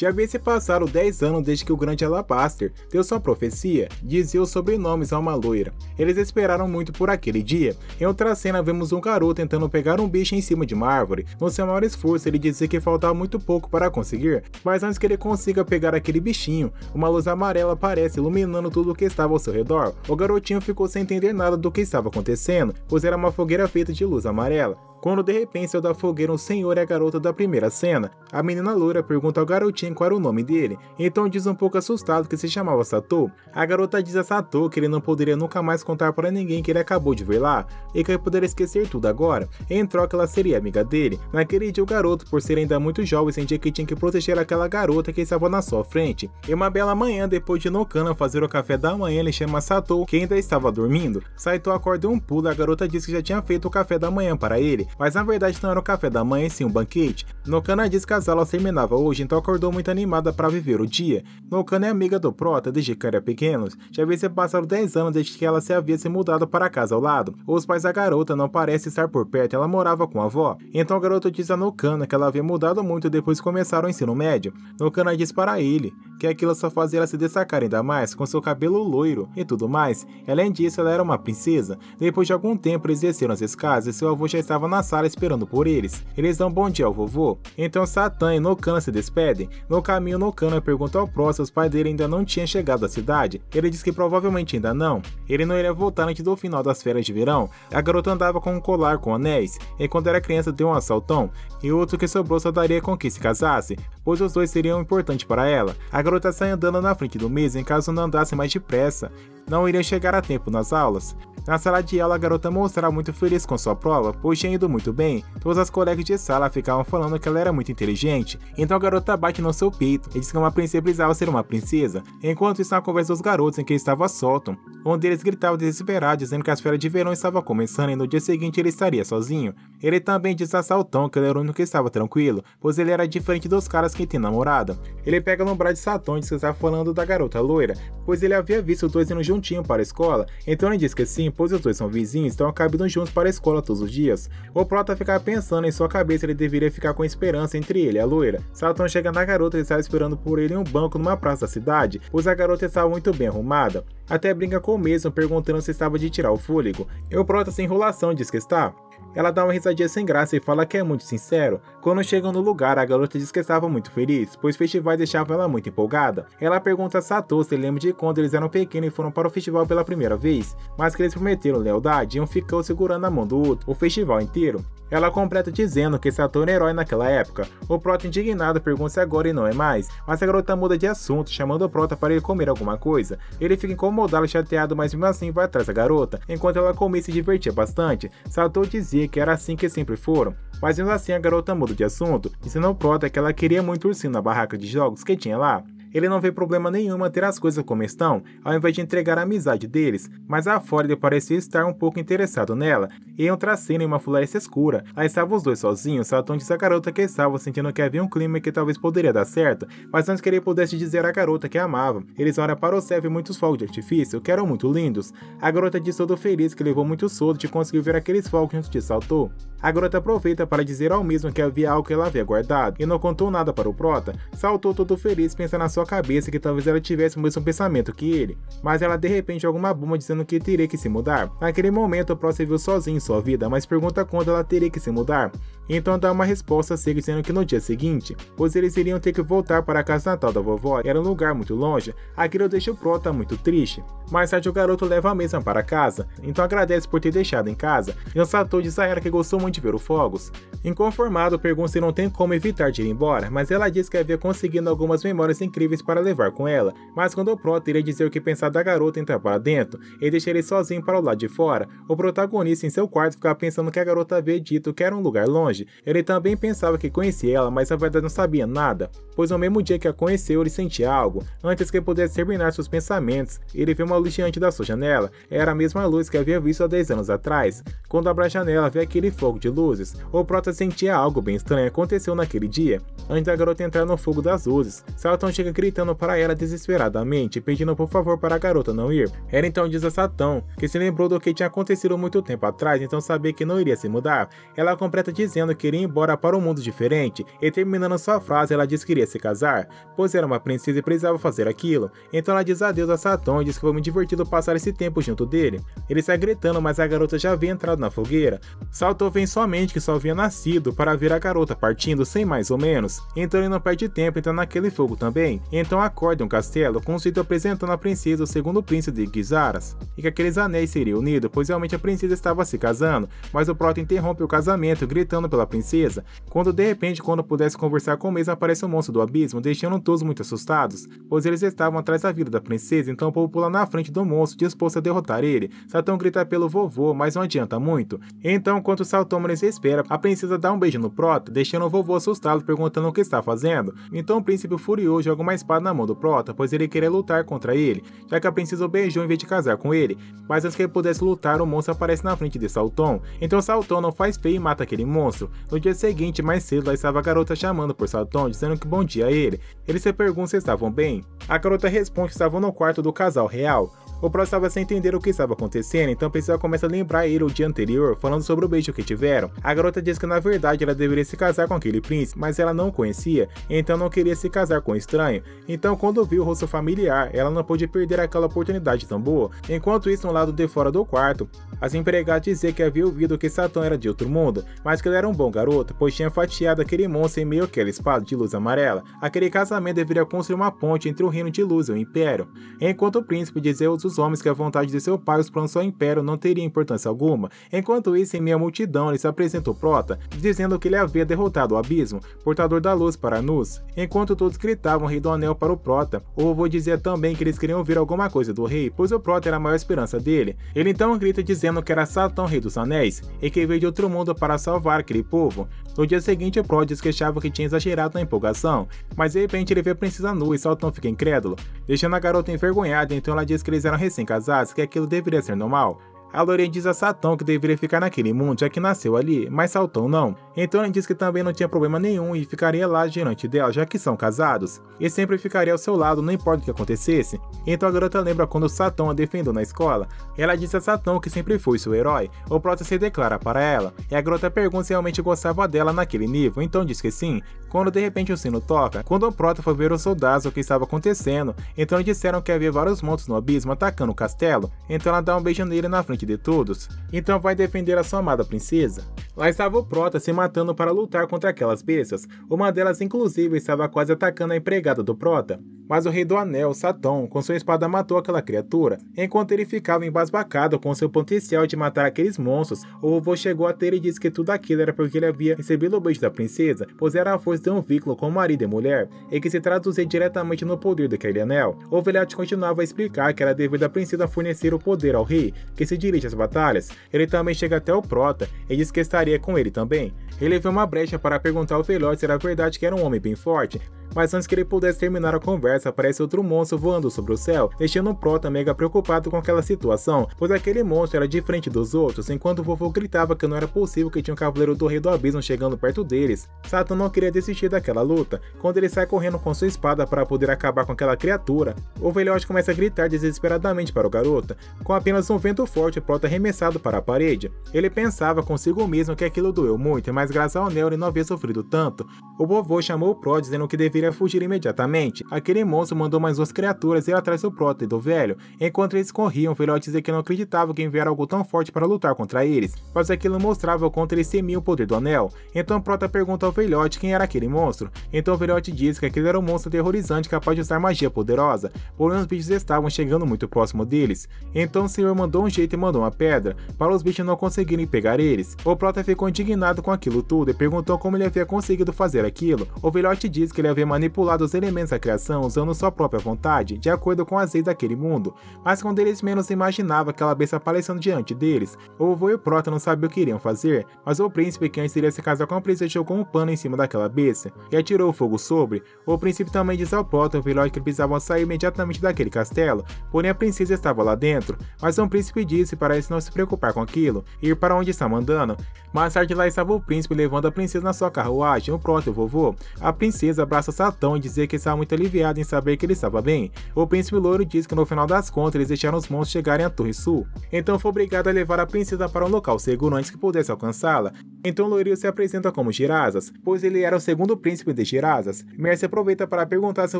Já havia se passado 10 anos desde que o grande Alabaster deu sua profecia, dizia os sobrenomes a uma loira. Eles esperaram muito por aquele dia. Em outra cena vemos um garoto tentando pegar um bicho em cima de uma árvore. No seu maior esforço ele dizia que faltava muito pouco para conseguir, mas antes que ele consiga pegar aquele bichinho, uma luz amarela aparece iluminando tudo o que estava ao seu redor. O garotinho ficou sem entender nada do que estava acontecendo, pois era uma fogueira feita de luz amarela. Quando de repente saiu da fogueira um senhor e a garota da primeira cena. A menina loira pergunta ao garotinho qual era o nome dele, então diz um pouco assustado que se chamava Satou. A garota diz a Satou que ele não poderia nunca mais contar para ninguém que ele acabou de ver lá, e que ele poderia esquecer tudo agora. Em troca ela seria amiga dele. Naquele dia o garoto, por ser ainda muito jovem, sentia que tinha que proteger aquela garota que estava na sua frente. Em uma bela manhã, depois de Nokana fazer o café da manhã, ele chama Satou, que ainda estava dormindo. Saito acorda um pulo, a garota diz que já tinha feito o café da manhã para ele, mas na verdade não era o café da manhã e sim um banquete. Nokana diz que as aulas terminavam hoje, então acordou muito animada para viver o dia. Nokana é amiga do Prota desde que era pequenos, já havia se passado 10 anos desde que ela se havia se mudado para a casa ao lado. Os pais da garota não parecem estar por perto, ela morava com a avó. Então o garoto diz a Nokana que ela havia mudado muito depois que começaram o ensino médio. Nokana diz para ele que aquilo só fazia ela se destacar ainda mais, com seu cabelo loiro e tudo mais. Além disso, ela era uma princesa. Depois de algum tempo eles desceram as escadas e seu avô já estava na sala esperando por eles. Eles dão bom dia ao vovô. Então Satan e Nokana se despedem. No caminho, Nokana pergunta ao Pro se os pais dele ainda não tinham chegado à cidade. Ele diz que provavelmente ainda não. Ele não iria voltar antes do final das férias de verão. A garota andava com um colar com anéis, e quando era criança deu um assaltão, e outro que sobrou só daria com que se casasse, pois os dois seriam importantes para ela. A garota sai andando na frente do mês em caso não andasse mais depressa. Não iria chegar a tempo nas aulas. Na sala de aula, a garota mostrava muito feliz com sua prova, pois tinha ido muito bem. Todas as colegas de sala ficavam falando que ela era muito inteligente. Então a garota bate no seu peito e diz que uma princesa precisava ser uma princesa. Enquanto isso, na conversa dos garotos em que estava Solton, um deles gritava desesperado, dizendo que as férias de verão estavam começando e no dia seguinte ele estaria sozinho. Ele também diz a Saltão que ele era o único que estava tranquilo, pois ele era diferente dos caras que tem namorada. Ele pega no braço de Satão e diz que estava falando da garota loira, pois ele havia visto os dois indo juntinho para a escola. Então ele diz que sim, pois os dois são vizinhos, então acabam indo juntos para a escola todos os dias. O Prota fica pensando em sua cabeça, ele deveria ficar com esperança entre ele e a loira. Saltão chega na garota e está esperando por ele em um banco numa praça da cidade, pois a garota estava muito bem arrumada. Até brinca com o mesmo, perguntando se estava de tirar o fôlego. E o Prota, sem enrolação, diz que está. Ela dá uma risadinha sem graça e fala que é muito sincero. Quando chegam no lugar, a garota diz que estava muito feliz, pois festivais deixavam ela muito empolgada. Ela pergunta a Satou se lembra de quando eles eram pequenos e foram para o festival pela primeira vez, mas que eles prometeram lealdade e um ficou segurando a mão do outro o festival inteiro. Ela completa dizendo que Satou era herói naquela época. O Prota, indignado, pergunta se agora e não é mais, mas a garota muda de assunto, chamando o Prota para ele comer alguma coisa. Ele fica incomodado e chateado, mas mesmo assim vai atrás da garota. Enquanto ela comia e se divertia bastante, Satou dizia que era assim que sempre foram. Mas mesmo assim a garota muda de assunto, dizendo ao Prota que ela queria muito ursinho na barraca de jogos que tinha lá. Ele não vê problema nenhum em manter as coisas como estão, ao invés de entregar a amizade deles, mas a Ford parecia estar um pouco interessado nela. E em outra cena, em uma floresta escura, lá estavam os dois sozinhos. Saltão disse à garota que estava sentindo que havia um clima que talvez poderia dar certo, mas antes que ele pudesse dizer à garota que a amava, eles olham para o céu e muitos fogos de artifício, que eram muito lindos. A garota diz todo feliz que levou muito sorte de conseguir ver aqueles fogos junto de Saltou. A garota aproveita para dizer ao mesmo que havia algo que ela havia guardado, e não contou nada para o Prota. Saltou todo feliz, pensando na sua cabeça que talvez ela tivesse o mesmo pensamento que ele, mas ela de repente joga uma bomba dizendo que teria que se mudar. Naquele momento o Pro se viu sozinho em sua vida, mas pergunta quando ela teria que se mudar. Então dá uma resposta seca dizendo que no dia seguinte, pois eles iriam ter que voltar para a casa natal da vovó, era um lugar muito longe. Aquilo deixa o Prota muito triste. Mais tarde o garoto leva a mesma para casa, então agradece por ter deixado em casa, e o Satou diz a ela que gostou muito de ver os fogos. Inconformado, pergunta se não tem como evitar de ir embora, mas ela diz que havia conseguido algumas memórias incríveis para levar com ela, mas quando o Prota iria dizer o que pensar da garota entrar para dentro e deixar ele sozinho para o lado de fora, o protagonista em seu quarto ficava pensando que a garota havia dito que era um lugar longe. Ele também pensava que conhecia ela, mas na verdade não sabia nada, pois no mesmo dia que a conheceu ele sentia algo. Antes que pudesse terminar seus pensamentos, ele viu uma luz diante da sua janela. Era a mesma luz que havia visto há 10 anos atrás. Quando abre a janela, vê aquele fogo de luzes. O Prota sentia algo bem estranho aconteceu naquele dia, antes da garota entrar no fogo das luzes. Saltão chega gritando para ela desesperadamente, pedindo por favor para a garota não ir. Ela então diz a Satão que se lembrou do que tinha acontecido muito tempo atrás, então sabia que não iria se mudar. Ela completa dizendo dizendo que iria embora para um mundo diferente, e terminando sua frase ela diz que iria se casar, pois era uma princesa e precisava fazer aquilo. Então ela diz adeus a Saturn e diz que foi muito divertido passar esse tempo junto dele. Ele está gritando, mas a garota já havia entrado na fogueira. Saturn vem somente que só havia nascido para ver a garota partindo sem mais ou menos, então ele não perde tempo entrando naquele fogo também. Então acorda em um castelo com o Sito apresentando a princesa o segundo príncipe de Gizaras, e que aqueles anéis seriam unidos, pois realmente a princesa estava se casando, mas o Prota interrompe o casamento gritando pela princesa, quando de repente quando pudesse conversar com o mesmo aparece o monstro do abismo, deixando todos muito assustados, pois eles estavam atrás da vida da princesa. Então o povo pula na frente do monstro disposto a derrotar ele. Saturn grita pelo vovô, mas não adianta muito. Então enquanto Saturn espera, a princesa dá um beijo no Prota, deixando o vovô assustado perguntando o que está fazendo. Então o príncipe furioso joga uma espada na mão do Prota, pois ele queria lutar contra ele, já que a princesa o beijou em vez de casar com ele, mas antes que ele pudesse lutar, o monstro aparece na frente de Saturn. Então Saturn não faz feio e mata aquele monstro. No dia seguinte, mais cedo, lá estava a garota chamando por Saturn, dizendo que bom dia a ele. Ele se pergunta se estavam bem. A garota responde que estavam no quarto do casal real. O Prota estava sem entender o que estava acontecendo, então a princesa começa a lembrar ele o dia anterior, falando sobre o beijo que tiveram. A garota diz que na verdade ela deveria se casar com aquele príncipe, mas ela não o conhecia, então não queria se casar com um estranho. Então quando viu o rosto familiar, ela não pôde perder aquela oportunidade tão boa. Enquanto isso, no lado de fora do quarto, as empregadas diziam que havia ouvido que Saturn era de outro mundo, mas que ele era um bom garoto, pois tinha fatiado aquele monstro em meio àquela espada de luz amarela. Aquele casamento deveria construir uma ponte entre o reino de luz e o império. Enquanto o príncipe dizia aos homens que a vontade de seu pai e os planos do seu império não teria importância alguma. Enquanto isso, em meio à multidão, ele se apresenta o Prota, dizendo que ele havia derrotado o abismo, portador da luz para Nus. Enquanto todos gritavam Rei do Anel para o Prota, o vovô dizia também que eles queriam ouvir alguma coisa do rei, pois o Prota era a maior esperança dele. Ele então grita dizendo que era Saturn, Rei dos Anéis, e que veio de outro mundo para salvar aquele povo. No dia seguinte, o Prota diz que achava que tinha exagerado na empolgação, mas de repente ele vê a princesa nua e Saturn fica incrédulo, deixando a garota envergonhada. Então ela diz que eles eram recém-casados, que aquilo deveria ser normal. A Lorraine diz a Saturn que deveria ficar naquele mundo, já que nasceu ali, mas Saturn não. Então ele diz que também não tinha problema nenhum e ficaria lá diante dela, já que são casados, e sempre ficaria ao seu lado, não importa o que acontecesse. Então a garota lembra quando Saturn a defendeu na escola. Ela diz a Saturn que sempre foi seu herói. O Prota se declara para ela, e a garota pergunta se realmente gostava dela naquele nível, então diz que sim, quando de repente o sino toca. Quando o Prota foi ver os soldados o que estava acontecendo, então eles disseram que havia vários monstros no abismo atacando o castelo, então ela dá um beijo nele na frente de todos, então vai defender a sua amada princesa. Lá estava o Prota se matando para lutar contra aquelas bestas, uma delas inclusive estava quase atacando a empregada do Prota, mas o Rei do Anel, Saturn, com sua espada matou aquela criatura. Enquanto ele ficava embasbacado com seu potencial de matar aqueles monstros, o vovô chegou até ele e disse que tudo aquilo era porque ele havia recebido o beijo da princesa, pois era a força de um vínculo com marido e mulher, e que se traduzia diretamente no poder daquele anel. O velhote continuava a explicar que era devido à princesa fornecer o poder ao rei, que se dirige às batalhas. Ele também chega até o Prota e diz que estaria com ele também. Ele vê uma brecha para perguntar ao velhote se era verdade que era um homem bem forte, mas antes que ele pudesse terminar a conversa, aparece outro monstro voando sobre o céu, deixando o Prota mega preocupado com aquela situação, pois aquele monstro era diferente dos outros. Enquanto o vovô gritava que não era possível que tinha um cavaleiro do Rei do Abismo chegando perto deles, Saturn não queria desistir daquela luta. Quando ele sai correndo com sua espada para poder acabar com aquela criatura, o velhote começa a gritar desesperadamente para o garoto. Com apenas um vento forte, o Prota é arremessado para a parede. Ele pensava consigo mesmo que aquilo doeu muito, mas graças ao anel ele não havia sofrido tanto. O vovô chamou o Prota dizendo que deveria fugir imediatamente. Aquele monstro mandou mais duas criaturas ir atrás do Prota e do velho. Enquanto eles corriam, o velhote dizia que não acreditava que enviara algo tão forte para lutar contra eles, mas aquilo mostrava o quanto eles temiam o poder do anel. Então o Prota pergunta ao velhote quem era aquele monstro. Então o velhote diz que aquele era um monstro aterrorizante capaz de usar magia poderosa, porém os bichos estavam chegando muito próximo deles. Então o senhor mandou um jeito e mandou uma pedra, para os bichos não conseguirem pegar eles. O Prota ficou indignado com aquilo tudo e perguntou como ele havia conseguido fazer aquilo. O velhote diz que ele havia manipulado os elementos da criação usando sua própria vontade, de acordo com as leis daquele mundo, mas quando eles menos imaginavam aquela besta aparecendo diante deles, o vovô e o Prota não sabiam o que iriam fazer, mas o príncipe, que antes iria se casar com a princesa, jogou um pano em cima daquela besta e atirou fogo sobre. O príncipe também diz ao Prota e ao velhote que eles precisavam sair imediatamente daquele castelo, porém a princesa estava lá dentro, mas o príncipe disse para eles não se preocupar com aquilo e ir para onde está mandando. Mais tarde lá estava o príncipe levando a princesa na sua carruagem, o Prota e o vovô. A princesa abraça abraça Satão e dizer que está muito aliviado em saber que ele estava bem. O príncipe loiro diz que no final das contas eles deixaram os monstros chegarem à Torre Sul, então foi obrigado a levar a princesa para um local seguro antes que pudesse alcançá-la. Então Loirinho se apresenta como Shirazas, pois ele era o segundo príncipe de Shirazas. Mercy aproveita para perguntar se o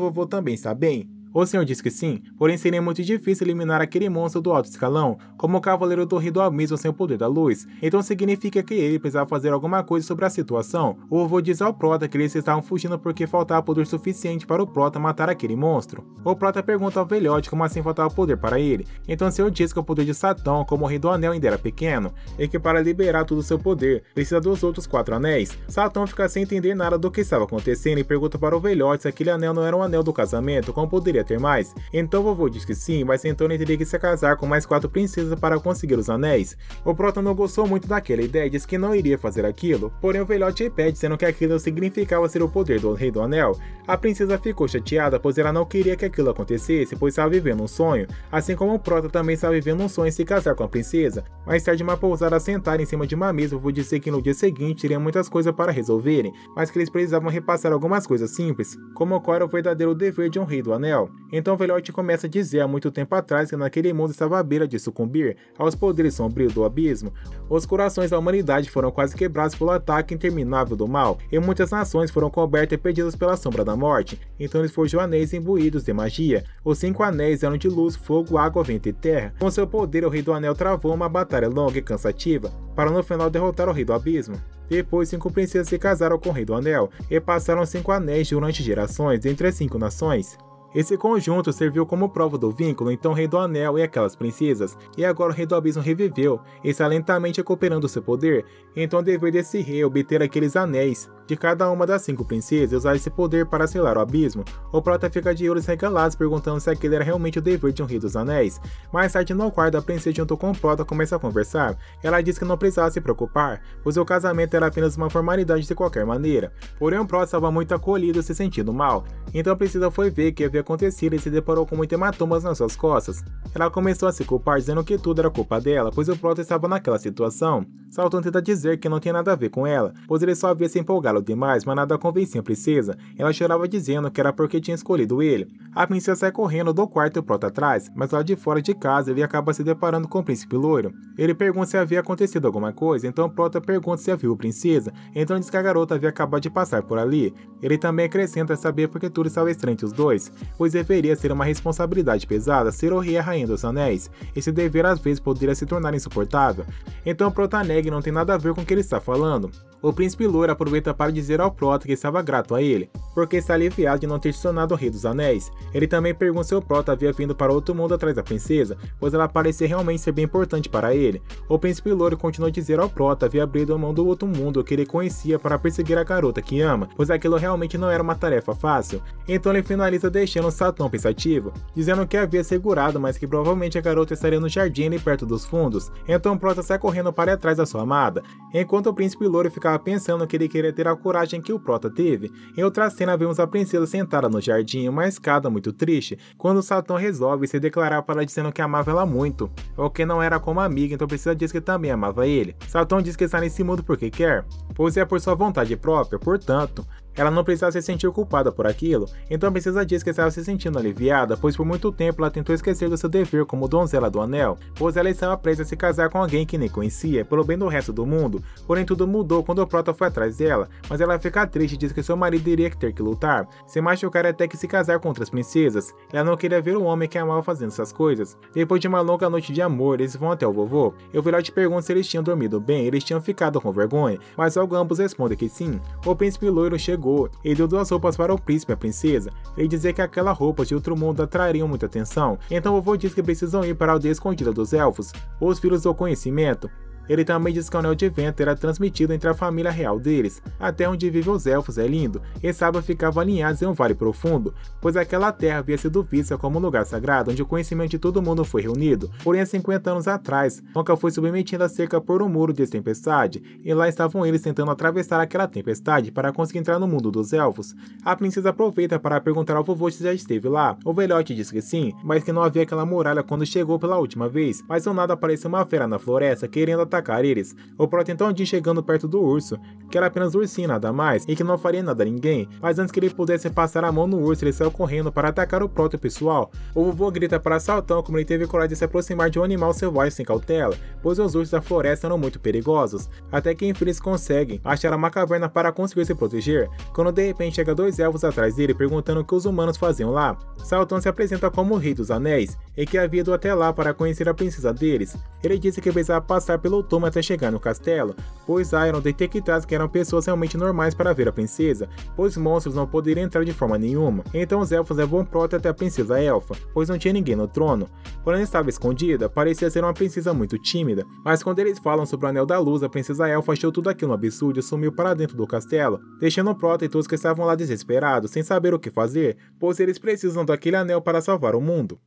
vovô também está bem. O senhor diz que sim, porém seria muito difícil eliminar aquele monstro do alto escalão, como o Cavaleiro do Rei do Abismo sem o poder da luz, então significa que ele precisava fazer alguma coisa sobre a situação. O vovô diz ao Prota que eles estavam fugindo porque faltava poder suficiente para o Prota matar aquele monstro. O Prota pergunta ao velhote como assim faltava poder para ele, então o senhor diz que o poder de Satão, como o Rei do Anel ainda era pequeno, e que para liberar todo o seu poder, precisa dos outros 4 anéis. Satão fica sem entender nada do que estava acontecendo e pergunta para o velhote se aquele anel não era um anel do casamento, como poderia ter mais. Então o vovô diz que sim, mas então ele teria que se casar com mais 4 princesas para conseguir os anéis. O Prota não gostou muito daquela ideia e diz que não iria fazer aquilo, porém o velhote repete dizendo que aquilo significava ser o poder do Rei do Anel. A princesa ficou chateada, pois ela não queria que aquilo acontecesse, pois estava vivendo um sonho, assim como o Prota também estava vivendo um sonho em se casar com a princesa. Mais tarde, uma pousada sentada em cima de uma mesa, o vovô disse que no dia seguinte teriam muitas coisas para resolverem, mas que eles precisavam repassar algumas coisas simples, como qual era o verdadeiro dever de um Rei do Anel. Então o velhote começa a dizer há muito tempo atrás que naquele mundo estava à beira de sucumbir aos poderes sombrios do abismo. Os corações da humanidade foram quase quebrados pelo ataque interminável do mal, e muitas nações foram cobertas e perdidas pela sombra da morte. Então eles forjou anéis imbuídos de magia. Os 5 anéis eram de luz, fogo, água, vento e terra. Com seu poder, o Rei do Anel travou uma batalha longa e cansativa, para no final derrotar o Rei do Abismo. Depois, 5 princesas se casaram com o Rei do Anel, e passaram 5 anéis durante gerações entre as 5 nações. Esse conjunto serviu como prova do vínculo entre o Rei do Anel e aquelas princesas, e agora o Rei do Abismo reviveu, e está lentamente recuperando seu poder, então o dever desse rei é obter aqueles anéis de cada uma das 5 princesas e usar esse poder para selar o abismo. O Prota fica de olhos regalados perguntando se aquele era realmente o dever de um Rei dos Anéis. Mais tarde no quarto, a princesa junto com o Prota começa a conversar. Ela diz que não precisava se preocupar, pois o casamento era apenas uma formalidade de qualquer maneira. Porém o Prota estava muito acolhido e se sentindo mal, então a princesa foi ver o que havia acontecido e se deparou com muitos hematomas nas suas costas. Ela começou a se culpar dizendo que tudo era culpa dela, pois o Prota estava naquela situação. Satão tenta dizer que não tem nada a ver com ela, pois ele só havia se empolgado demais, mas nada convencia a princesa. Ela chorava dizendo que era porque tinha escolhido ele. A princesa sai correndo do quarto e o Prota atrás, mas lá de fora de casa ele acaba se deparando com o príncipe loiro. Ele pergunta se havia acontecido alguma coisa, então o Prota pergunta se havia a princesa, então diz que a garota havia acabado de passar por ali. Ele também acrescenta saber porque tudo estava estranho entre os dois, pois deveria ser uma responsabilidade pesada ser o rei e a rainha dos anéis. Esse dever às vezes poderia se tornar insuportável. Então o Prota nega e não tem nada a ver com o que ele está falando. O príncipe loiro aproveita para dizer ao Prota que estava grato a ele, porque está aliviado de não ter se tornado o Rei dos Anéis. Ele também pergunta se o Prota havia vindo para outro mundo atrás da princesa, pois ela parecia realmente ser bem importante para ele. O príncipe loiro continua a dizer ao Prota havia abrido a mão do outro mundo que ele conhecia para perseguir a garota que ama, pois aquilo realmente não era uma tarefa fácil. Então ele finaliza deixando Satão pensativo, dizendo que havia segurado, mas que provavelmente a garota estaria no jardim ali perto dos fundos. Então Prota sai correndo para trás da sua amada, enquanto o príncipe loiro ficava pensando que ele queria ter a coragem que o Prota teve. Em outra cena vemos a princesa sentada no jardim, uma escada muito triste, quando Satão resolve se declarar para ela dizendo que amava ela muito, ou que não era como amiga, então a princesa diz que também amava ele. Satão diz que está nesse mundo porque quer, pois é por sua vontade própria, portanto, ela não precisava se sentir culpada por aquilo, então a princesa diz que estava se sentindo aliviada, pois por muito tempo ela tentou esquecer do seu dever como donzela do anel, pois ela estava presa a se casar com alguém que nem conhecia, pelo bem do resto do mundo. Porém tudo mudou quando o Prota foi atrás dela, mas ela fica triste e diz que seu marido iria ter que lutar, se machucar até que se casar com outras princesas. Ela não queria ver o homem que amava fazendo essas coisas. Depois de uma longa noite de amor, eles vão até o vovô, e o velhote pergunta se eles tinham dormido bem, eles tinham ficado com vergonha, mas logo ambos respondem que sim. O príncipe loiro chegou e deu 2 roupas para o príncipe e a princesa. Ele dizia que aquelas roupas de outro mundo atrariam muita atenção, então o vovô diz que precisam ir para a aldeia escondida dos elfos, os filhos do conhecimento. Ele também diz que o anel de vento era transmitido entre a família real deles. Até onde vivem os elfos é lindo, e sábios ficavam alinhados em um vale profundo, pois aquela terra havia sido vista como um lugar sagrado onde o conhecimento de todo mundo foi reunido. Porém, há 50 anos atrás, nunca foi submetida a cerca por um muro de tempestade, e lá estavam eles tentando atravessar aquela tempestade para conseguir entrar no mundo dos elfos. A princesa aproveita para perguntar ao vovô se já esteve lá. O velhote diz que sim, mas que não havia aquela muralha quando chegou pela última vez, mas do nada apareceu uma fera na floresta querendo atacar eles. O Proto então diz chegando perto do urso, que era apenas ursinho nada mais, e que não faria nada a ninguém, mas antes que ele pudesse passar a mão no urso, ele saiu correndo para atacar o Proto pessoal. O vovô grita para Saltão como ele teve coragem de se aproximar de um animal selvagem sem cautela, pois os ursos da floresta eram muito perigosos, até que enfim eles conseguem achar uma caverna para conseguir se proteger, quando de repente chega dois elfos atrás dele perguntando o que os humanos faziam lá. Saltão se apresenta como o Rei dos Anéis, e que havia ido até lá para conhecer a princesa deles. Ele disse que precisava passar pelo túmulo até chegar no castelo, pois Iron detectasse que eram pessoas realmente normais para ver a princesa, pois monstros não poderiam entrar de forma nenhuma. Então os elfos levam Proto até a princesa elfa, pois não tinha ninguém no trono. Quando ela estava escondida, parecia ser uma princesa muito tímida, mas quando eles falam sobre o Anel da Luz, a princesa elfa achou tudo aquilo um absurdo e sumiu para dentro do castelo, deixando Proto e todos que estavam lá desesperados, sem saber o que fazer, pois eles precisam daquele anel para salvar o mundo.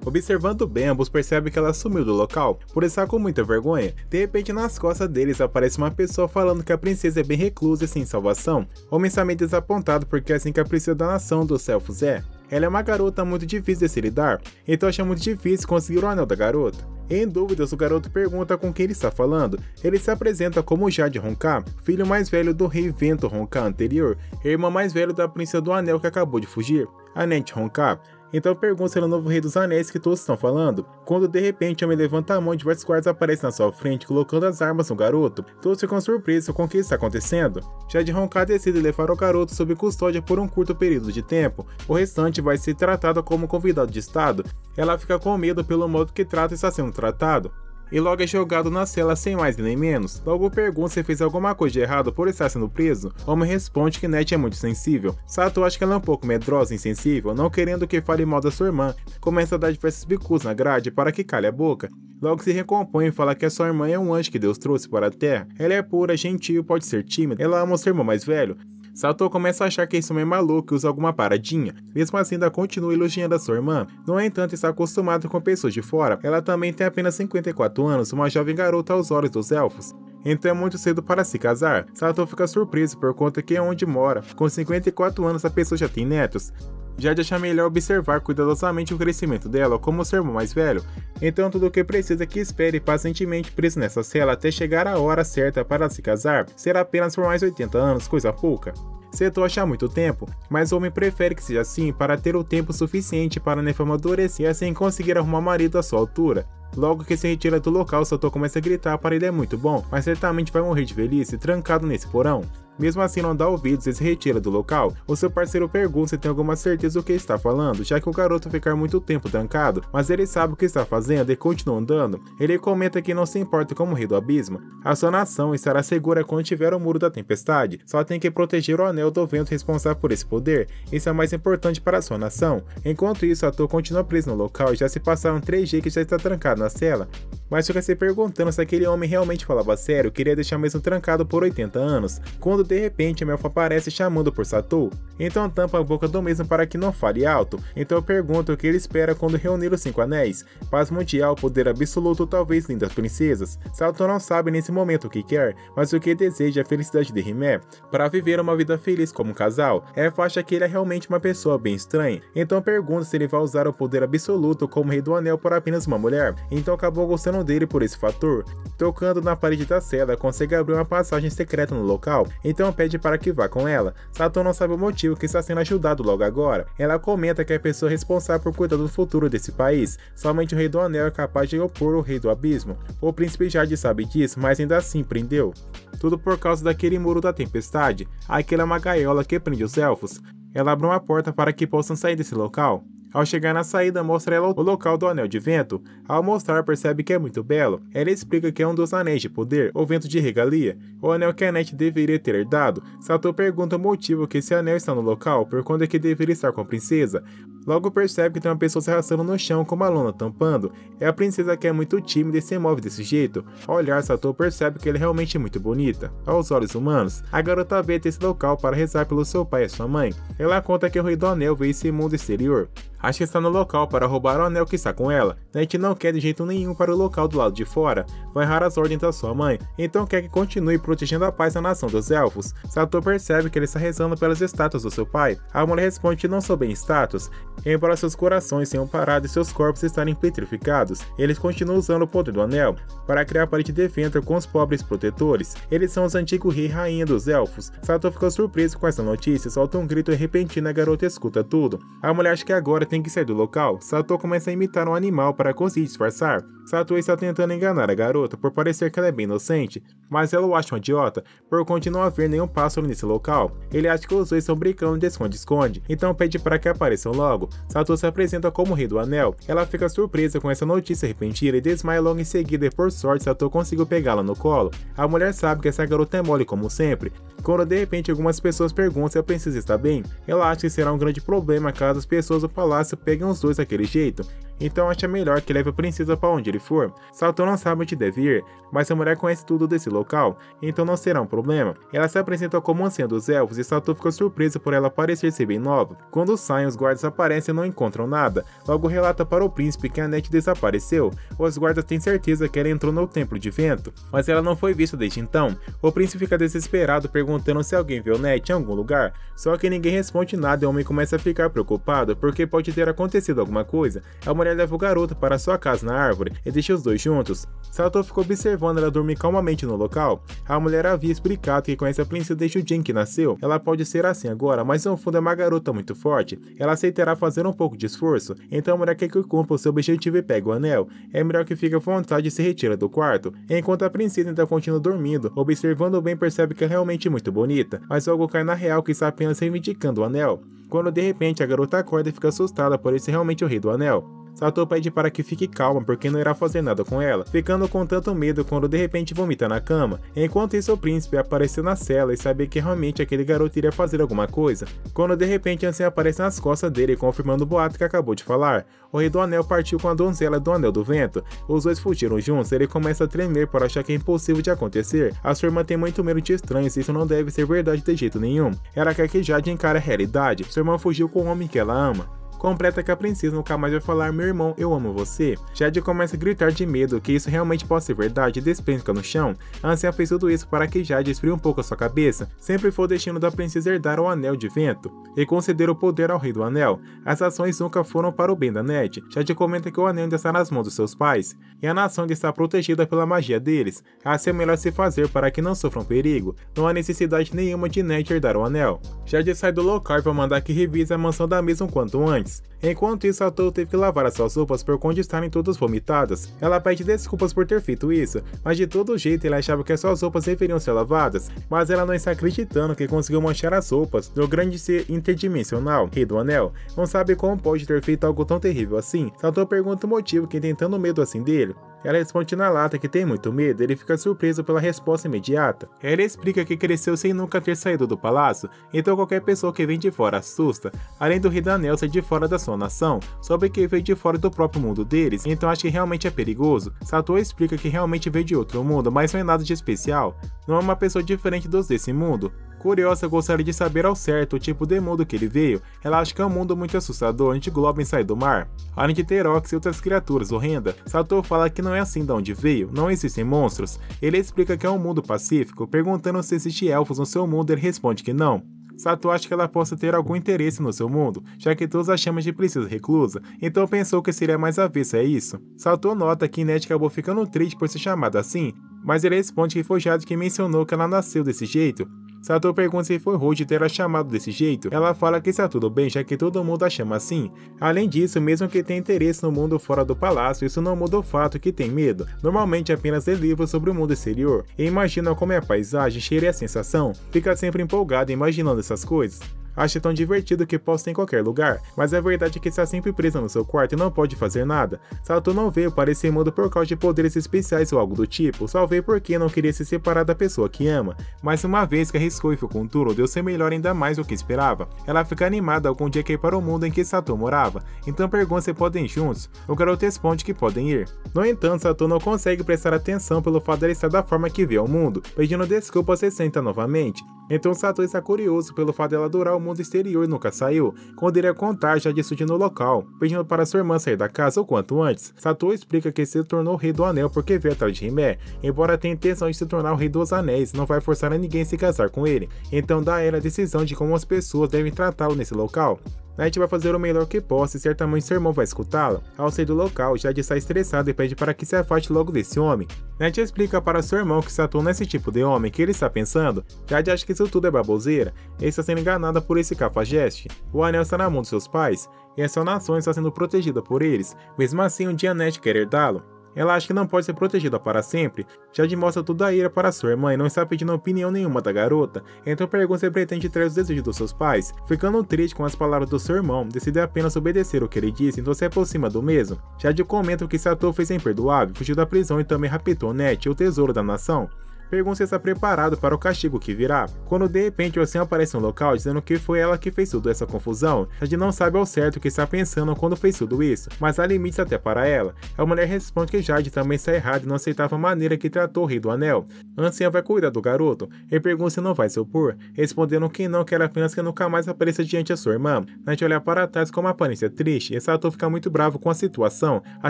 Observando bem, ambos percebem que ela sumiu do local, por estar com muita vergonha. De repente, nas costas deles aparece uma pessoa falando que a princesa é bem reclusa e sem salvação. Homem está meio desapontado porque é assim que a princesa da nação dos elfos é. Ela é uma garota muito difícil de se lidar, então acha muito difícil conseguir o anel da garota. Em dúvidas, o garoto pergunta com quem ele está falando. Ele se apresenta como Jade Roncar, filho mais velho do rei Vento Roncar anterior, e irmã mais velho da princesa do anel que acabou de fugir, Annette Roncar. Então pergunta se é o novo Rei dos Anéis que todos estão falando, quando de repente o homem levanta a mão e diversos guardas aparecem na sua frente colocando as armas no garoto. Todos ficam surpresos com o que está acontecendo. Jade Roncar decide levar o garoto sob custódia por um curto período de tempo, o restante vai ser tratado como convidado de estado. Ela fica com medo pelo modo que trata está sendo tratado, e logo é jogado na cela sem mais nem menos. Logo pergunta se fez alguma coisa de errado por estar sendo preso. O homem responde que Net é muito sensível. Sato acha que ela é um pouco medrosa e insensível, não querendo que fale mal da sua irmã. Começa a dar diversos bicos na grade para que cale a boca. Logo se recompõe e fala que a sua irmã é um anjo que Deus trouxe para a Terra. Ela é pura, gentil, pode ser tímida, ela ama o seu irmão mais velho. Sato começa a achar que esse homem é maluco e usa alguma paradinha. Mesmo assim, ainda continua elogiando a sua irmã. No entanto, está acostumado com pessoas de fora. Ela também tem apenas 54 anos, uma jovem garota aos olhos dos elfos. Então é muito cedo para se casar. Sato fica surpreso por conta que é onde mora. Com 54 anos, a pessoa já tem netos. Jade acha melhor observar cuidadosamente o crescimento dela como seu irmão mais velho. Então tudo o que precisa é que espere pacientemente preso nessa cela até chegar a hora certa para se casar. Será apenas por mais 80 anos, coisa pouca. Seto acha muito tempo, mas o homem prefere que seja assim para ter o tempo suficiente para Nefama amadurecer e assim conseguir arrumar marido à sua altura. Logo que se retira do local, Sato começa a gritar para ele é muito bom, mas certamente vai morrer de velhice trancado nesse porão. Mesmo assim não dá ouvidos e se retira do local. O seu parceiro pergunta se tem alguma certeza do que está falando, já que o garoto ficar muito tempo trancado, mas ele sabe o que está fazendo e continua andando. Ele comenta que não se importa como o Rei do Abismo. A sua nação estará segura quando tiver o Muro da Tempestade, só tem que proteger o Anel do Vento responsável por esse poder. Isso é mais importante para a sua nação. Enquanto isso, Sato continua preso no local e já se passaram 3 dias que já está trancado na cela, mas fica se perguntando se aquele homem realmente falava sério, queria deixar mesmo trancado por 80 anos, quando de repente a Melfa aparece chamando por Sato, então tampa a boca do mesmo para que não fale alto. Então pergunta o que ele espera quando reunir os 5 anéis, paz mundial, poder absoluto, talvez lindas princesas. Sato não sabe nesse momento o que quer, mas o que deseja é a felicidade de Rimmé, para viver uma vida feliz como um casal. Eva acha que ele é realmente uma pessoa bem estranha, então pergunta se ele vai usar o poder absoluto como Rei do Anel por apenas uma mulher, então acabou gostando dele por esse fator. Tocando na parede da cela, consegue abrir uma passagem secreta no local, então pede para que vá com ela. Sato não sabe o motivo que está sendo ajudado logo agora. Ela comenta que é a pessoa responsável por cuidar do futuro desse país. Somente o Rei do Anel é capaz de opor o Rei do Abismo. O príncipe Jade sabe disso, mas ainda assim prendeu. Tudo por causa daquele Muro da Tempestade. Aquela é uma gaiola que prende os elfos. Ela abre uma porta para que possam sair desse local. Ao chegar na saída, mostra ela o local do Anel de Vento. Ao mostrar, percebe que é muito belo. Ela explica que é um dos anéis de poder, o Vento de Regalia, o anel que Annette deveria ter herdado. Sato pergunta o motivo que esse anel está no local, por quando é que deveria estar com a princesa. Logo percebe que tem uma pessoa se arrastando no chão com uma lona tampando. É a princesa que é muito tímida e se move desse jeito. Ao olhar, Sato percebe que ela é realmente muito bonita. Aos olhos humanos, a garota vê esse local para rezar pelo seu pai e sua mãe. Ela conta que o Rei do Anel veio esse mundo exterior. Acha que está no local para roubar o anel que está com ela. Annette não quer de jeito nenhum para o local do lado de fora. Vai errar as ordens da sua mãe, então quer que continue protegendo a paz na nação dos elfos. Sato percebe que ele está rezando pelas estátuas do seu pai. A mulher responde que não são bem estátuas, Embora seus corações tenham parado e seus corpos estarem petrificados, eles continuam usando o poder do anel para criar a parede de vento com os pobres protetores. Eles são os antigos rei e rainha dos elfos. Sato ficou surpreso com essa notícia, solta um grito repentino e a garota escuta tudo. A mulher acha que agora tem que sair do local. Sato começa a imitar um animal para conseguir disfarçar. Sato está tentando enganar a garota por parecer que ela é bem inocente, mas ela o acha um idiota por continuar a ver nenhum pássaro nesse local. Ele acha que os dois estão brincando de esconde-esconde, então pede para que apareçam logo. Sato se apresenta como o rei do anel. Ela fica surpresa com essa notícia repentina e desmaia logo em seguida e por sorte Sato conseguiu pegá-la no colo. A mulher sabe que essa garota é mole como sempre. Quando de repente algumas pessoas perguntam se a princesa está bem, ela acha que será um grande problema caso as pessoas do palácio peguem os dois daquele jeito. Então acha melhor que leve a princesa para onde ele for. Sato não sabe onde deve ir, mas a mulher conhece tudo desse local, então não será um problema. Ela se apresenta como anciã dos elfos e Sato fica surpresa por ela parecer ser bem nova. Quando saem, os guardas aparecem e não encontram nada. Logo relata para o príncipe que a Net desapareceu. Os guardas têm certeza que ela entrou no templo de vento, mas ela não foi vista desde então. O príncipe fica desesperado perguntando se alguém viu Net em algum lugar, só que ninguém responde nada e o homem começa a ficar preocupado porque pode ter acontecido alguma coisa. A mulher leva o garoto para sua casa na árvore e deixa os dois juntos. Sato ficou observando ela dormir calmamente no local. A mulher havia explicado que conhece a princesa desde o dia em que nasceu. Ela pode ser assim agora, mas no fundo é uma garota muito forte. Ela aceitará fazer um pouco de esforço, então a mulher quer que cumpra o seu objetivo e pegue o anel. É melhor que fique à vontade e se retira do quarto. Enquanto a princesa ainda continua dormindo, observando bem percebe que é realmente muito bonita, mas algo cai na real que está apenas reivindicando o anel. Quando de repente a garota acorda e fica assustada por ser realmente o rei do anel. Sato pede para que fique calma porque não irá fazer nada com ela, ficando com tanto medo quando de repente vomita na cama. Enquanto isso, o príncipe aparece na cela e sabe que realmente aquele garoto iria fazer alguma coisa, quando de repente a anciã aparece nas costas dele confirmando o boato que acabou de falar. O rei do anel partiu com a donzela do anel do vento. Os dois fugiram juntos e ele começa a tremer por achar que é impossível de acontecer. A sua irmã tem muito medo de estranhos e isso não deve ser verdade de jeito nenhum. Ela quer que Jade encare a realidade. Sua irmã fugiu com o homem que ela ama. Completa que a princesa nunca mais vai falar meu irmão, eu amo você. Jade começa a gritar de medo que isso realmente possa ser verdade e despenca no chão. A anciã fez tudo isso para que Jade esfrie um pouco a sua cabeça. Sempre foi o destino da princesa herdar o anel de vento e conceder o poder ao rei do anel. As ações nunca foram para o bem da Net. Jade comenta que o anel ainda está nas mãos dos seus pais e a nação ainda está protegida pela magia deles. Assim é melhor se fazer para que não sofram perigo. Não há necessidade nenhuma de Net herdar o anel. Jade sai do local e vai mandar que revise a mansão da mesma o quanto antes. Enquanto isso, Sato teve que lavar as suas roupas por conta de estarem todas vomitadas. Ela pede desculpas por ter feito isso, mas de todo jeito ela achava que as suas roupas deveriam ser lavadas, mas ela não está acreditando que conseguiu manchar as roupas do grande ser interdimensional, rei do anel. Não sabe como pode ter feito algo tão terrível assim. Sato pergunta o motivo que tem tanto medo assim dele. Ela responde na lata que tem muito medo e ele fica surpreso pela resposta imediata. Ela explica que cresceu sem nunca ter saído do palácio, então qualquer pessoa que vem de fora assusta. Além do rei do anel ser de fora da sua nação, sobre que veio de fora do próprio mundo deles, então acha que realmente é perigoso. Sato explica que realmente veio de outro mundo, mas não é nada de especial. Não é uma pessoa diferente dos desse mundo. Curiosa, gostaria de saber ao certo o tipo de mundo que ele veio. Ela acha que é um mundo muito assustador, onde Globin sai do mar, além de ter Ox e outras criaturas horrendas. Sato fala que não é assim de onde veio, não existem monstros. Ele explica que é um mundo pacífico, perguntando se existe elfos no seu mundo, ele responde que não. Sato acha que ela possa ter algum interesse no seu mundo, já que todos a chamam de princesa reclusa, então pensou que seria mais avessa a isso. Sato nota que Net acabou ficando triste por ser chamada assim, mas ele responde que foi Jade que mencionou que ela nasceu desse jeito. Sato pergunta se foi rude ter a chamado desse jeito. Ela fala que está tudo bem, já que todo mundo a chama assim. Além disso, mesmo que tenha interesse no mundo fora do palácio, isso não muda o fato que tem medo. Normalmente apenas lê livros sobre o mundo exterior e imagina como é a paisagem, cheiro e a sensação. Fica sempre empolgada imaginando essas coisas. Acha tão divertido que posta em qualquer lugar, mas a verdade é que está sempre presa no seu quarto e não pode fazer nada. Sato não veio para esse mundo por causa de poderes especiais ou algo do tipo, só veio porque não queria se separar da pessoa que ama. Mas uma vez que arriscou e foi com tudo, deu ser melhor ainda mais do que esperava. Ela fica animada algum dia que ir para o mundo em que Sato morava, então pergunta se podem ir juntos. O garoto responde que podem ir. No entanto, Sato não consegue prestar atenção pelo fato dela estar da forma que vê o mundo, pedindo desculpas e senta novamente. Então Sato está curioso pelo fato dela adorar o mundo exterior e nunca saiu. Quando iria contar, já surge no local, pedindo para sua irmã sair da casa o quanto antes. Sato explica que se tornou o rei do anel porque veio atrás de Hime, embora tenha intenção de se tornar o rei dos anéis, não vai forçar a ninguém a se casar com ele, então dá a ela a decisão de como as pessoas devem tratá-lo nesse local. Night vai fazer o melhor que possa e certamente seu irmão vai escutá-la. Ao sair do local, Jade está estressado e pede para que se afaste logo desse homem. Night explica para seu irmão que Sato não é esse tipo de homem que ele está pensando. Jade acha que isso tudo é baboseira e está sendo enganada por esse cafajeste. O anel está na mão dos seus pais e a sua nação está sendo protegida por eles. Mesmo assim, um dia Night quer herdá-lo. Ela acha que não pode ser protegida para sempre. Jade mostra toda a ira para sua irmã e não está pedindo opinião nenhuma da garota. Então pergunta se pretende trair os desejos dos seus pais. Ficando triste com as palavras do seu irmão, decide apenas obedecer o que ele disse, então se aproxima do mesmo. Jade comenta que Sato fez imperdoável, fugiu da prisão e também raptou Net, o tesouro da nação. Pergunta se está preparado para o castigo que virá. Quando de repente o Ocean aparece no local dizendo que foi ela que fez toda essa confusão. Jade não sabe ao certo o que está pensando quando fez tudo isso, mas há limites até para ela. A mulher responde que Jade também está errada e não aceitava a maneira que tratou o Rei do Anel. Anciã vai cuidar do garoto e pergunta se não vai se opor, respondendo que não quer apenas que nunca mais apareça diante a sua irmã. Night olha para trás com uma aparência triste e Sato fica muito bravo com a situação. A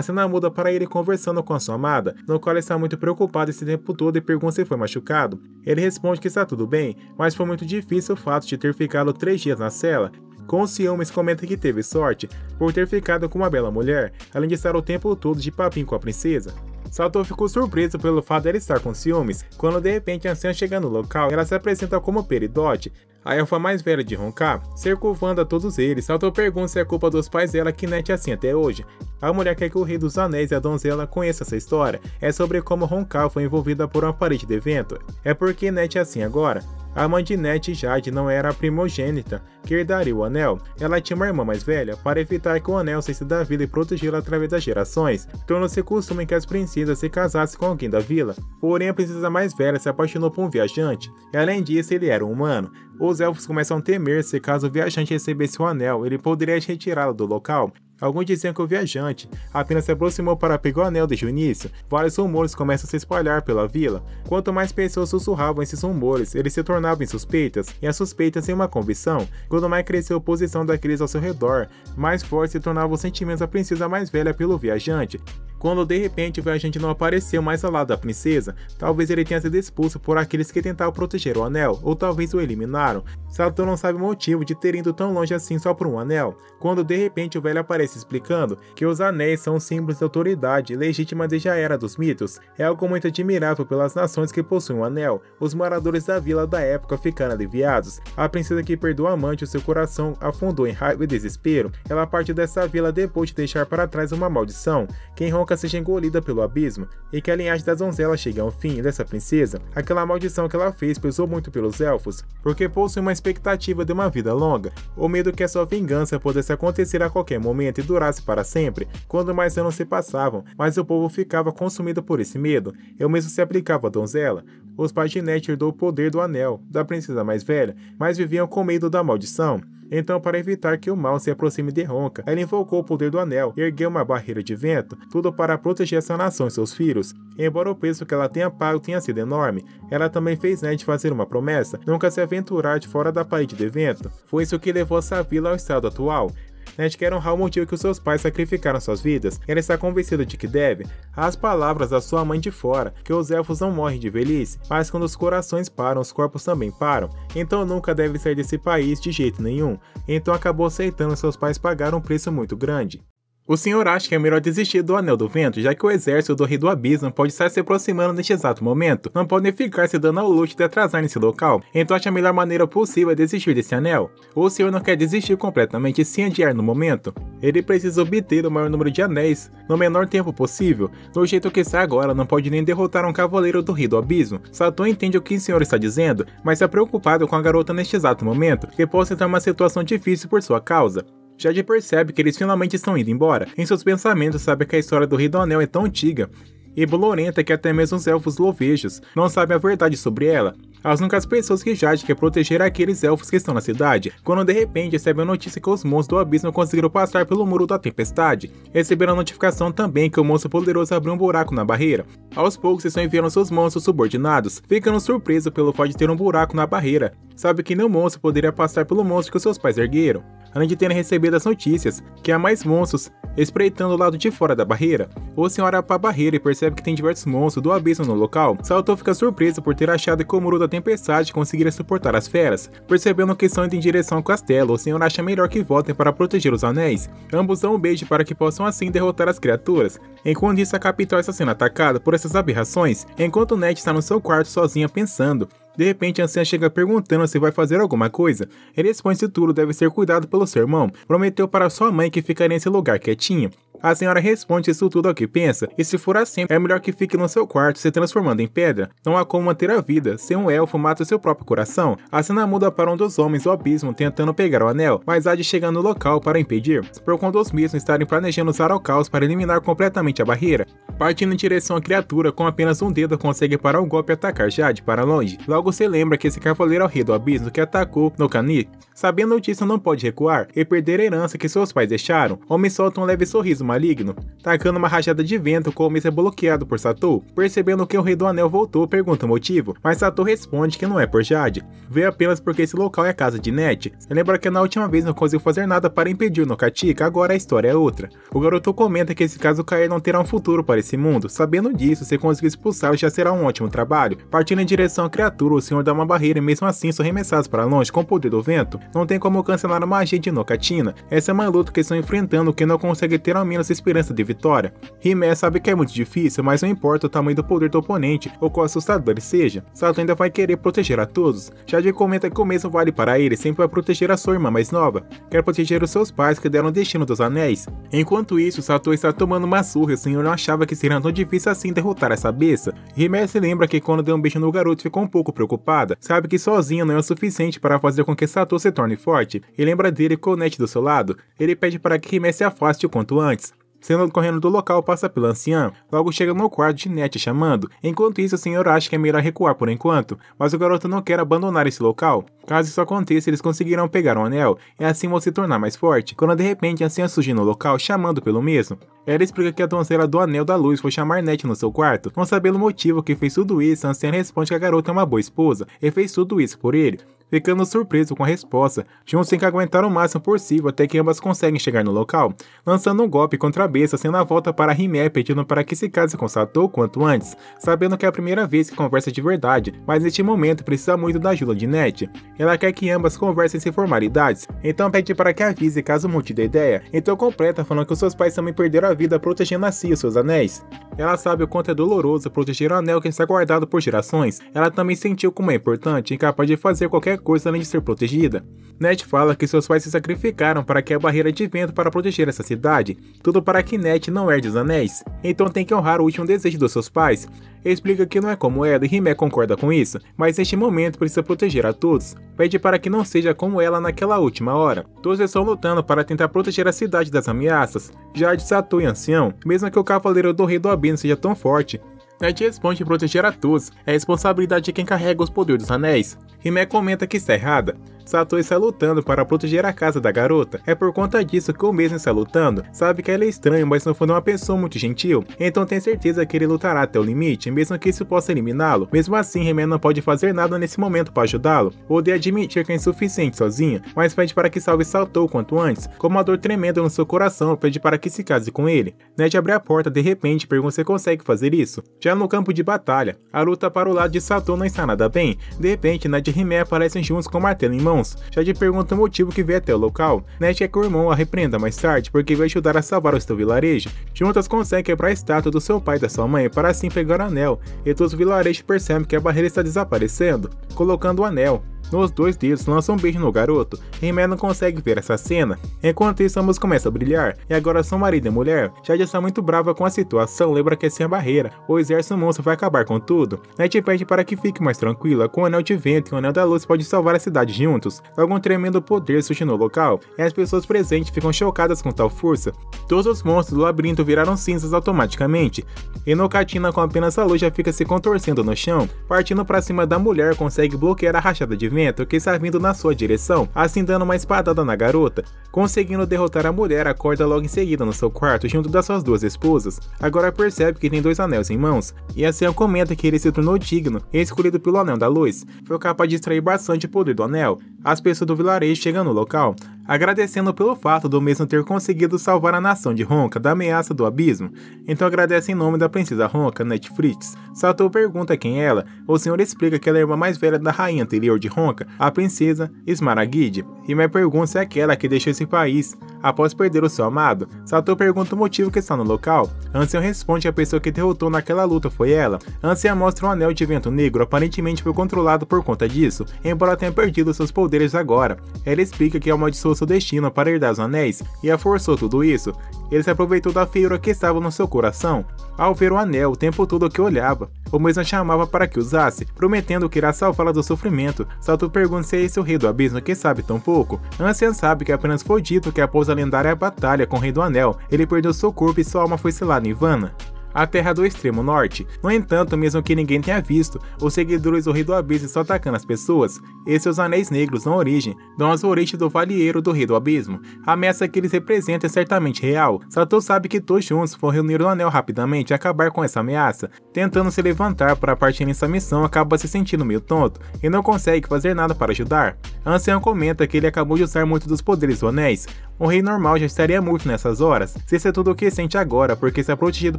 cena muda para ele conversando com a sua amada, no qual ele está muito preocupado esse tempo todo e pergunta se foi machucado. Ele responde que está tudo bem, mas foi muito difícil o fato de ter ficado 3 dias na cela. Com ciúmes, comenta que teve sorte por ter ficado com uma bela mulher, além de estar o tempo todo de papinho com a princesa. Sato ficou surpreso pelo fato de ela estar com ciúmes, quando de repente a anciã chega no local e ela se apresenta como Peridot, a elfa mais velha de Honka, circunvando a todos eles. Sato pergunta se é culpa dos pais dela que Net é assim até hoje. A mulher quer que o Rei dos Anéis e a donzela conheçam essa história. É sobre como Honka foi envolvida por uma parede de vento. É porque Net é assim agora. A mãe de Net, Jade, não era a primogênita que herdaria o anel. Ela tinha uma irmã mais velha para evitar que o anel saísse da vila e protegê-la através das gerações. Tornou-se costume que as princesas se casassem com alguém da vila. Porém, a princesa mais velha se apaixonou por um viajante. E além disso, ele era um humano. Os elfos começam a temer se caso o viajante recebesse o anel, ele poderia retirá-lo do local. Alguns diziam que o viajante apenas se aproximou para pegar o anel desde o início. Vários rumores começam a se espalhar pela vila. Quanto mais pessoas sussurravam esses rumores, eles se tornavam insuspeitas, e as suspeitas em uma convicção. Quanto mais cresceu a oposição daqueles ao seu redor, mais forte se tornavam os sentimentos da princesa mais velha pelo viajante. Quando de repente o viajante não apareceu mais ao lado da princesa, talvez ele tenha sido expulso por aqueles que tentavam proteger o anel, ou talvez o eliminaram. Sato não sabe o motivo de ter ido tão longe assim só por um anel, quando de repente o velho aparece explicando que os anéis são símbolos de autoridade legítima desde a Era dos Mitos. É algo muito admirável pelas nações que possuem o anel. Os moradores da vila da época ficaram aliviados. A princesa que perdeu o amante, o seu coração afundou em raiva e desespero. Ela partiu dessa vila depois de deixar para trás uma maldição, que ronca seja engolida pelo abismo, e que a linhagem das donzelas chegue ao fim dessa princesa. Aquela maldição que ela fez pesou muito pelos elfos, porque possui uma expectativa de uma vida longa, o medo que a sua vingança pudesse acontecer a qualquer momento e durasse para sempre. Quando mais anos se passavam, mas o povo ficava consumido por esse medo. Eu mesmo se aplicava à donzela. Os pais de Net herdou o poder do anel, da princesa mais velha, mas viviam com medo da maldição. Então, para evitar que o mal se aproxime de Honka, ela invocou o poder do anel e ergueu uma barreira de vento, tudo para proteger essa nação e seus filhos. Embora o preço que ela tenha pago tenha sido enorme, ela também fez Net fazer uma promessa, nunca se aventurar de fora da parede de vento. Foi isso que levou essa vila ao estado atual. Net quer honrar o motivo que os seus pais sacrificaram suas vidas. Ela está convencida de que deve às palavras da sua mãe de fora, que os elfos não morrem de velhice, mas quando os corações param, os corpos também param. Então nunca deve sair desse país de jeito nenhum. Então acabou aceitando seus pais pagar um preço muito grande. O senhor acha que é melhor desistir do Anel do Vento, já que o exército do Rei do Abismo pode estar se aproximando neste exato momento. Não podem ficar se dando ao luxo de atrasar nesse local, então acha a melhor maneira possível desistir desse anel. O senhor não quer desistir completamente sem adiar no momento. Ele precisa obter o maior número de anéis no menor tempo possível. Do jeito que está agora, não pode nem derrotar um cavaleiro do Rei do Abismo. Sato entende o que o senhor está dizendo, mas está preocupado com a garota neste exato momento, que possa entrar em uma situação difícil por sua causa. Jade percebe que eles finalmente estão indo embora. Em seus pensamentos, sabe que a história do Rei do Anel é tão antiga e bolorenta que até mesmo os elfos lovejos não sabem a verdade sobre ela. As únicas pessoas que Jade quer proteger é aqueles elfos que estão na cidade, quando de repente recebe a notícia que os monstros do abismo conseguiram passar pelo muro da tempestade. Receberam a notificação também que o monstro poderoso abriu um buraco na barreira. Aos poucos estão enviando seus monstros subordinados, ficando surpreso pelo fato de ter um buraco na barreira. Sabe que nenhum monstro poderia passar pelo monstro que os seus pais ergueram. Além de terem recebido as notícias que há mais monstros Espreitando o lado de fora da barreira, o senhor olha para a barreira e percebe que tem diversos monstros do abismo no local. Satou fica surpreso por ter achado que o muro da tempestade conseguiria suportar as feras. Percebendo que estão indo em direção ao castelo, o senhor acha melhor que voltem para proteger os anéis. Ambos dão um beijo para que possam assim derrotar as criaturas. Enquanto isso, a capital está sendo atacada por essas aberrações, enquanto Ned está no seu quarto sozinha pensando. De repente, a anciã chega perguntando se vai fazer alguma coisa. Ele responde que tudo deve ser cuidado pelo seu irmão. Prometeu para sua mãe que ficaria nesse lugar quietinho. A senhora responde isso tudo ao que pensa, e se for assim, é melhor que fique no seu quarto se transformando em pedra. Não há como manter a vida, se um elfo mata o seu próprio coração. A cena muda para um dos homens do abismo tentando pegar o anel, mas há de chegar no local para impedir, por conta dos mesmos estarem planejando usar o caos para eliminar completamente a barreira. Partindo em direção à criatura, com apenas um dedo consegue parar o golpe e atacar Jade para longe. Logo se lembra que esse cavaleiro é o rei do abismo que atacou no Cani. Sabendo disso, não pode recuar e perder a herança que seus pais deixaram. Homem solta um leve sorriso maligno, tacando uma rajada de vento com o mês é bloqueado por Satou. Percebendo que o rei do anel voltou, pergunta o motivo, mas Satou responde que não é por Jade. Veio apenas porque esse local é a casa de Ned. Lembra que na última vez não conseguiu fazer nada para impedir no Katika, agora a história é outra. O garoto comenta que se caso cair não terá um futuro para esse mundo. Sabendo disso, se conseguir expulsá-lo já será um ótimo trabalho. Partindo em direção à criatura, o senhor dá uma barreira e mesmo assim são arremessados para longe com o poder do vento. Não tem como cancelar a magia de Nocatina. Essa é uma luta que estão enfrentando que não consegue ter ao menos esperança de vitória. Hime sabe que é muito difícil, mas não importa o tamanho do poder do oponente ou quão assustador ele seja, Sato ainda vai querer proteger a todos. Jade comenta que o mesmo vale para ele, sempre vai proteger a sua irmã mais nova. Quer proteger os seus pais que deram o destino dos anéis. Enquanto isso, Sato está tomando uma surra e o senhor não achava que seria tão difícil assim derrotar essa besta. Hime se lembra que quando deu um beijo no garoto ficou um pouco preocupada, sabe que sozinha não é o suficiente para fazer com que Sato se torne forte, e lembra dele com o Ned do seu lado. Ele pede para que Hime se afaste o quanto antes. Sendo correndo do local, passa pela anciã, logo chega no quarto de Ned chamando. Enquanto isso, o senhor acha que é melhor recuar por enquanto, mas o garoto não quer abandonar esse local. Caso isso aconteça, eles conseguirão pegar um anel, e assim vão se tornar mais forte, quando de repente a anciã surge no local, chamando pelo mesmo. Ela explica que a donzela do Anel da Luz foi chamar Ned no seu quarto. Não sabendo o motivo que fez tudo isso, a anciã responde que a garota é uma boa esposa, e fez tudo isso por ele. Ficando surpreso com a resposta, juntos têm que aguentar o máximo possível até que ambas conseguem chegar no local, lançando um golpe contra a besta, sendo a volta para Hime pedindo para que se case com Satou quanto antes, sabendo que é a primeira vez que conversa de verdade, mas neste momento precisa muito da ajuda de Ned. Ela quer que ambas conversem sem formalidades, então pede para que avise caso mude de ideia, então completa falando que os seus pais também perderam a vida protegendo a si os seus anéis. Ela sabe o quanto é doloroso proteger o anel que está guardado por gerações, ela também sentiu como é importante e capaz de fazer qualquer coisa além de ser protegida. Ned fala que seus pais se sacrificaram para que a barreira de vento para proteger essa cidade, tudo para que Ned não herde os anéis, então tem que honrar o último desejo dos seus pais. Explica que não é como ela e Hime concorda com isso, mas neste momento precisa proteger a todos. Pede para que não seja como ela naquela última hora. Todos estão lutando para tentar proteger a cidade das ameaças. Jade, Satou e Ancião, mesmo que o cavaleiro do rei do abismo seja tão forte. Ned responde que proteger a todos é a responsabilidade de quem carrega os poderes dos anéis. Hime comenta que está errada. Satou está lutando para proteger a casa da garota. É por conta disso que o mesmo está lutando. Sabe que ela é estranha, mas no fundo é uma pessoa muito gentil. Então tem certeza que ele lutará até o limite, mesmo que isso possa eliminá-lo. Mesmo assim, Hime não pode fazer nada nesse momento para ajudá-lo. Odeia admitir que é insuficiente sozinha, mas pede para que salve Satou quanto antes. Com uma dor tremenda no seu coração, pede para que se case com ele. Ned abre a porta de repente e pergunta se consegue fazer isso. Já no campo de batalha, a luta para o lado de Satou não está nada bem. De repente, Ned e Hime aparecem juntos com o martelo em mãos. Jade pergunta o motivo que veio até o local. Ned quer que o irmão a repreenda mais tarde, porque vai ajudar a salvar o seu vilarejo. Juntas conseguem quebrar a estátua do seu pai e da sua mãe para assim pegar o anel, e todos os vilarejos percebem que a barreira está desaparecendo, colocando o anel. Nos dois dedos lançam um beijo no garoto. Hime não consegue ver essa cena. Enquanto isso, ambos começam a brilhar, e agora são marido e mulher. Jade está muito brava com a situação, lembra que é sem a barreira, o exército monstro vai acabar com tudo. Ned pede para que fique mais tranquila, com o anel de vento e o anel da luz pode salvar a cidade juntos. Algum tremendo poder surge no local, e as pessoas presentes ficam chocadas com tal força. Todos os monstros do labirinto viraram cinzas automaticamente, e Nocatina com apenas a luz já fica se contorcendo no chão. Partindo para cima da mulher, consegue bloquear a rachada de vento que está vindo na sua direção, assim dando uma espadada na garota. Conseguindo derrotar a mulher, acorda logo em seguida no seu quarto junto das suas duas esposas. Agora percebe que tem dois anéis em mãos, e assim comenta que ele se tornou digno e escolhido pelo Anel da Luz. Foi capaz de extrair bastante poder do anel. As pessoas do vilarejo chegam no local. agradecendo pelo fato do mesmo ter conseguido salvar a nação de Honka da ameaça do abismo. Então agradece em nome da princesa Honka, Netflix. Satou pergunta quem é ela, o senhor explica que ela é a irmã mais velha da rainha anterior de Honka, a princesa Smaragd. Himer pergunta se é aquela que deixou esse país após perder o seu amado. Satou pergunta o motivo que está no local. Ancião responde que a pessoa que derrotou naquela luta foi ela. Anciã mostra um anel de vento negro, aparentemente foi controlado por conta disso, embora tenha perdido seus poderes agora. Ela explica que amaldiçoou seu destino para herdar os anéis e a forçou tudo isso. Ele se aproveitou da feiura que estava no seu coração. Ao ver o anel, o tempo todo que olhava, o mesmo chamava para que usasse, prometendo que irá salvá-la do sofrimento. Satou pergunta se é esse o rei do abismo que sabe tão pouco. Anciã sabe que apenas foi dito que após a lendária batalha com o rei do anel, ele perdeu seu corpo e sua alma foi selada em Ivana, a terra do extremo norte. No entanto, mesmo que ninguém tenha visto, os seguidores do Rei do Abismo estão atacando as pessoas, e seus anéis negros na origem dão as origens do valieiro do Rei do Abismo. A ameaça que eles representam é certamente real. Satou sabe que todos juntos vão reunir o anel rapidamente e acabar com essa ameaça. Tentando se levantar para partir nessa missão, acaba se sentindo meio tonto e não consegue fazer nada para ajudar. A anciã comenta que ele acabou de usar muito dos poderes do anéis. Um rei normal já estaria morto nessas horas, se isso é tudo o que sente agora, porque está protegido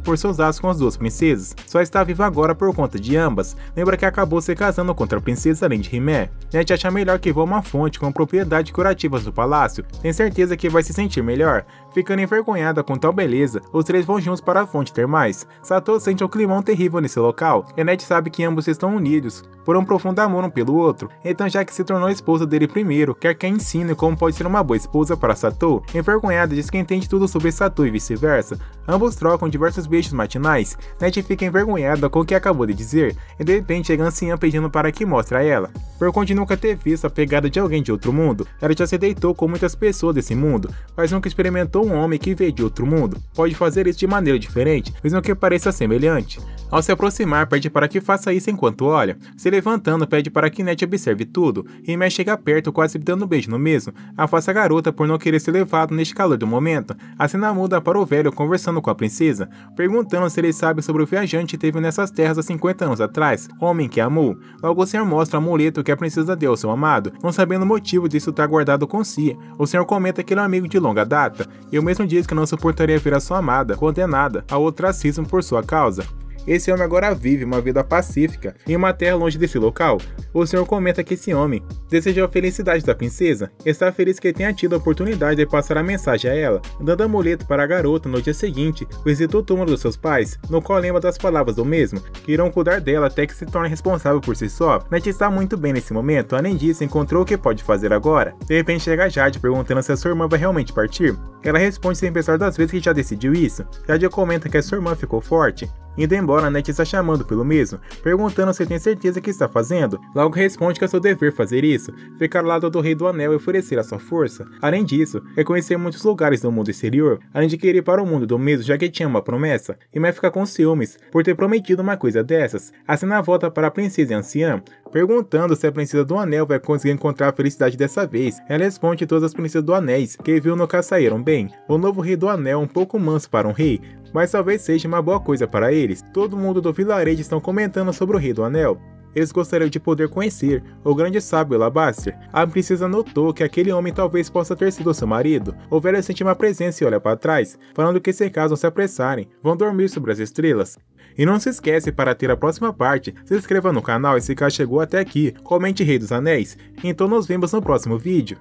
por seus laços com as duas princesas. Só está vivo agora por conta de ambas. Lembra que acabou se casando contra a princesa além de Rimé. Net acha melhor que vá a uma fonte com propriedades curativas no palácio. Tem certeza que vai se sentir melhor. Ficando envergonhada com tal beleza, os três vão juntos para a fonte termais. Satou sente um climão terrível nesse local, e Net sabe que ambos estão unidos por um profundo amor um pelo outro. Então, já que se tornou esposa dele primeiro, quer que a ensine como pode ser uma boa esposa para Satou. Envergonhada, diz que entende tudo sobre Satou e vice-versa. Ambos trocam diversos beijos matinais. Net fica envergonhada com o que acabou de dizer, e de repente chega a anciã pedindo para que mostre a ela. Por conta de nunca ter visto a pegada de alguém de outro mundo, ela já se deitou com muitas pessoas desse mundo, mas nunca experimentou um homem que veio de outro mundo. Pode fazer isso de maneira diferente, mesmo que pareça semelhante. Ao se aproximar, pede para que faça isso enquanto olha. Se levantando, pede para que Net observe tudo. Rimé chega perto, quase dando um beijo no mesmo. Afasta a garota por não querer ser levado neste calor do momento. A cena muda para o velho conversando com a princesa, perguntando se ele sabe sobre o viajante que teve nessas terras há 50 anos atrás, homem que amou. Logo o senhor mostra o amuleto que a princesa deu ao seu amado, não sabendo o motivo disso estar guardado com si. O senhor comenta que ele é um amigo de longa data, e o mesmo diz que não suportaria ver a sua amada condenada ao ostracismo por sua causa. Esse homem agora vive uma vida pacífica em uma terra longe desse local. O senhor comenta que esse homem desejou a felicidade da princesa, está feliz que tenha tido a oportunidade de passar a mensagem a ela, dando amuleto para a garota. No dia seguinte, visita o túmulo dos seus pais, no qual lembra das palavras do mesmo, que irão cuidar dela até que se torne responsável por si só. Net está muito bem nesse momento, além disso, encontrou o que pode fazer agora. De repente chega Jade perguntando se a sua irmã vai realmente partir. Ela responde sem pensar das vezes que já decidiu isso. Jade comenta que a sua irmã ficou forte. Indo embora, Net está chamando pelo mesmo, perguntando se tem certeza que está fazendo. Logo responde que é seu dever fazer isso, ficar ao lado do Rei do Anel e oferecer a sua força. Além disso, reconhecer muitos lugares do mundo exterior, além de querer ir para o mundo do mesmo, já que tinha uma promessa, e vai ficar com ciúmes por ter prometido uma coisa dessas. A cena volta para a princesa e a anciã, perguntando se a princesa do Anel vai conseguir encontrar a felicidade dessa vez. Ela responde que todas as princesas do Anéis que viu nunca saíram bem. O novo Rei do Anel é um pouco manso para um rei, mas talvez seja uma boa coisa para eles. Todo mundo do vilarejo estão comentando sobre o Rei do Anel. Eles gostariam de poder conhecer o grande sábio Alabaster. A princesa notou que aquele homem talvez possa ter sido seu marido. O velho sente uma presença e olha para trás, falando que se caso se apressarem, vão dormir sobre as estrelas. E não se esquece, para ter a próxima parte, se inscreva no canal e se caso chegou até aqui, comente Rei dos Anéis. Então nos vemos no próximo vídeo.